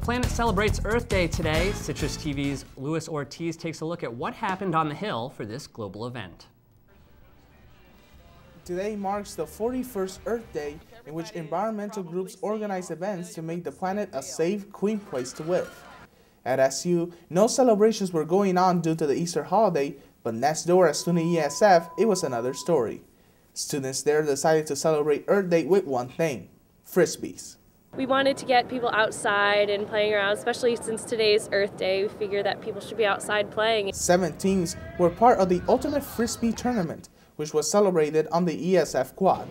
planet celebrates Earth Day today. Citrus TV's Luis Ortiz takes a look at what happened on the Hill for this global event. Today marks the 41st Earth Day, in which environmental groups organize events to make the planet a safe, clean place to live. At SU, no celebrations were going on due to the Easter holiday, but next door at SUNY ESF, it was another story. Students there decided to celebrate Earth Day with one thing: Frisbees. We wanted to get people outside and playing around, especially since today's Earth Day. We figure that people should be outside playing. 7 teams were part of the Ultimate Frisbee Tournament, which was celebrated on the ESF quad.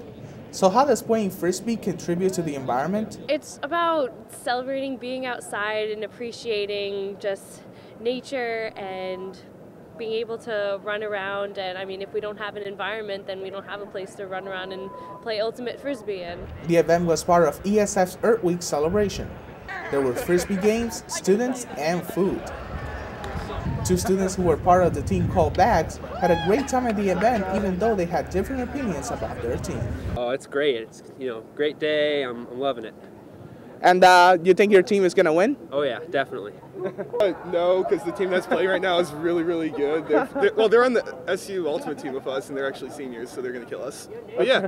So how does playing Frisbee contribute to the environment? It's about celebrating being outside and appreciating just nature and being able to run around. And I mean, if we don't have an environment, then we don't have a place to run around and play Ultimate Frisbee in. The event was part of ESF's Earth Week celebration. There were Frisbee games, students, and food. 2 students who were part of the team called Bags had a great time at the event, even though they had different opinions about their team. Oh, it's great. It's, great day. I'm loving it. And you think your team is going to win? Oh yeah, definitely. No, because the team that's playing right now is really, really good. They're on the SU Ultimate team with us, and they're actually seniors, so they're going to kill us. But yeah.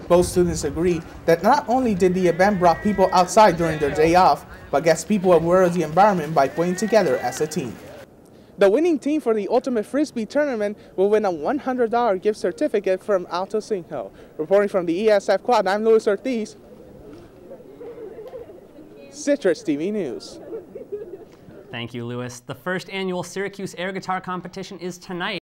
Both students agreed that not only did the event brought people outside during their day off, but gets people aware of the environment by playing together as a team. The winning team for the Ultimate Frisbee Tournament will win a $100 gift certificate from Alto Cinco. Reporting from the ESF Quad, I'm Luis Ortiz, Citrus TV News. Thank you, Luis. The first annual Syracuse Air Guitar Competition is tonight.